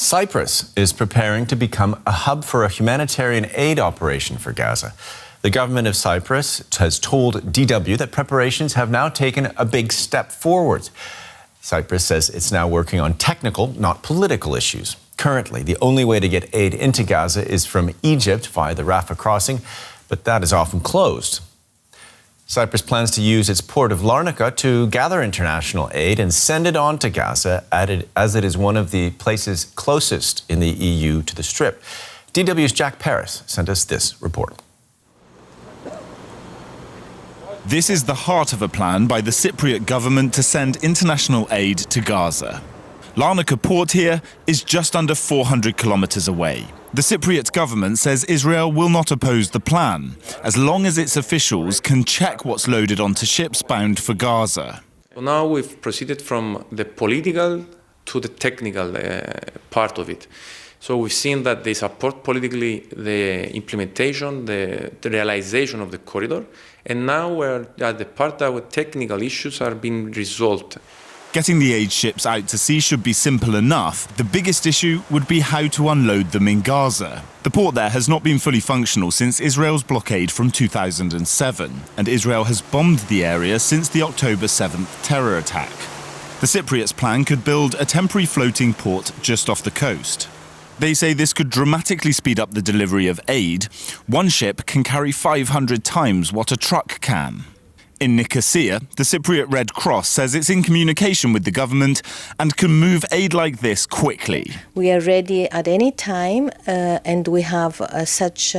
Cyprus is preparing to become a hub for a humanitarian aid operation for Gaza. The government of Cyprus has told DW that preparations have now taken a big step forward. Cyprus says it's now working on technical, not political issues. Currently, the only way to get aid into Gaza is from Egypt via the Rafah crossing, but that is often closed. Cyprus plans to use its port of Larnaca to gather international aid and send it on to Gaza, as it is one of the places closest in the EU to the Strip. DW's Jack Parrock sent us this report. This is the heart of a plan by the Cypriot government to send international aid to Gaza. Larnaca port here is just under 400 kilometers away. The Cypriot government says Israel will not oppose the plan, as long as its officials can check what's loaded onto ships bound for Gaza. So now we've proceeded from the political to the technical part of it. So we've seen that they support politically the implementation, the realization of the corridor, and now we're at the part where technical issues are being resolved. Getting the aid ships out to sea should be simple enough. The biggest issue would be how to unload them in Gaza. The port there has not been fully functional since Israel's blockade from 2007, and Israel has bombed the area since the October 7th terror attack. The Cypriots' plan could build a temporary floating port just off the coast. They say this could dramatically speed up the delivery of aid. One ship can carry 500 times what a truck can. In Nicosia, the Cypriot Red Cross says it's in communication with the government and can move aid like this quickly. We are ready at any time, and we have such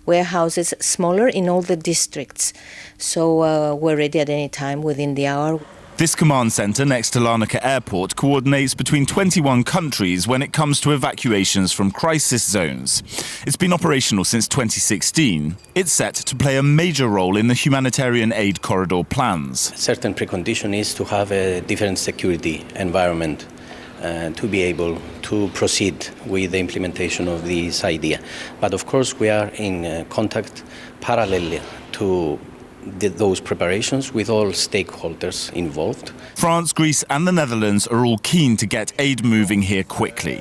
warehouses smaller in all the districts. So we're ready at any time within the hour. This command centre next to Larnaca Airport coordinates between 21 countries when it comes to evacuations from crisis zones. It's been operational since 2016. It's set to play a major role in the humanitarian aid corridor plans. A certain precondition is to have a different security environment to be able to proceed with the implementation of this idea. But of course we are in contact parallelly to those preparations with all stakeholders involved. France, Greece and the Netherlands are all keen to get aid moving here quickly.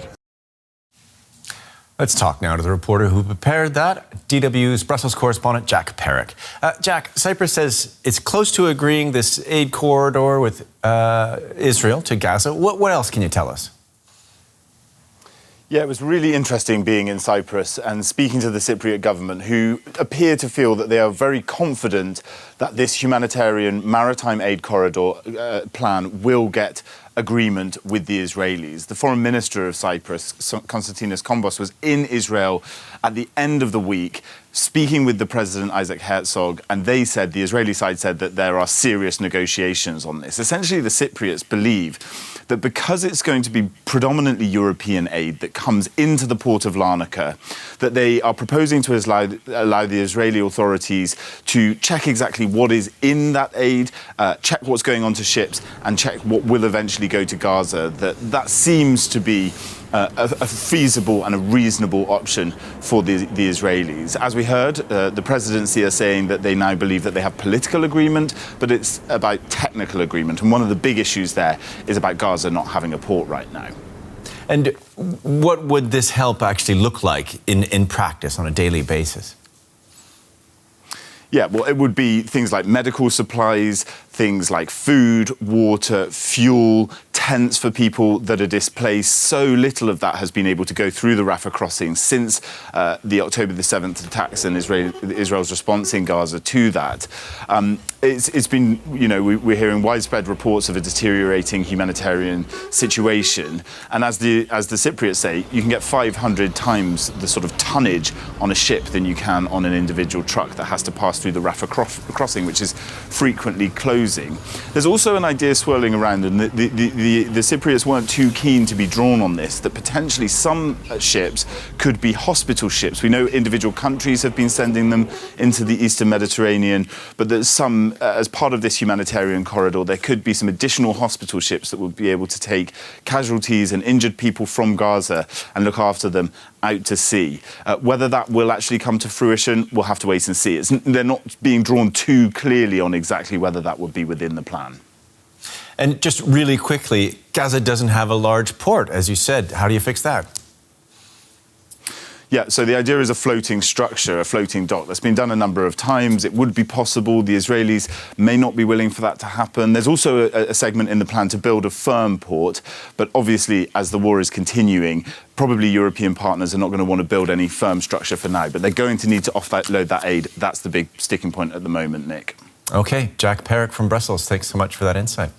Let's talk now to the reporter who prepared that, DW's Brussels correspondent Jack Parrock. Jack, Cyprus says it's close to agreeing this aid corridor with Israel to Gaza. What else can you tell us? Yeah, it was really interesting being in Cyprus and speaking to the Cypriot government, who appear to feel that they are very confident that this humanitarian maritime aid corridor plan will get agreement with the Israelis. The foreign minister of Cyprus, Konstantinos Kombos, was in Israel at the end of the week speaking with the President Isaac Herzog, and the Israeli side said that there are serious negotiations on this. Essentially, the Cypriots believe that because it's going to be predominantly European aid that comes into the port of Larnaca, that they are proposing to allow the Israeli authorities to check exactly what is in that aid, check what's going on to ships, and check what will eventually go to Gaza. That seems to be a feasible and a reasonable option for the Israelis. As we heard, the presidency are saying that they now believe that they have political agreement, but it's about technical agreement. And one of the big issues there is about Gaza not having a port right now. And what would this help actually look like in practice on a daily basis? Yeah, well, it would be things like medical supplies, things like food, water, fuel, tents for people that are displaced. So little of that has been able to go through the Rafah crossing since the October the 7th attacks and Israel's response in Gaza to that. It's been, we're hearing widespread reports of a deteriorating humanitarian situation. And as the Cypriots say, you can get 500 times the sort of tonnage on a ship than you can on an individual truck that has to pass through the Rafah crossing, which is frequently closing. There's also an idea swirling around, and the Cypriots weren't too keen to be drawn on this, that potentially some ships could be hospital ships. We know individual countries have been sending them into the Eastern Mediterranean, but that some, as part of this humanitarian corridor, there could be some additional hospital ships that would be able to take casualties and injured people from Gaza and look after them out to sea. Whether that will actually come to fruition, we'll have to wait and see. They're not being drawn too clearly on exactly whether that would be within the plan. And just really quickly, Gaza doesn't have a large port, as you said. How do you fix that? Yeah, so the idea is a floating structure, a floating dock. That's been done a number of times. It would be possible. The Israelis may not be willing for that to happen. There's also a segment in the plan to build a firm port. But obviously, as the war is continuing, probably European partners are not going to want to build any firm structure for now. But they're going to need to offload that aid. That's the big sticking point at the moment, Nick. Okay, Jack Parrock from Brussels, thanks so much for that insight.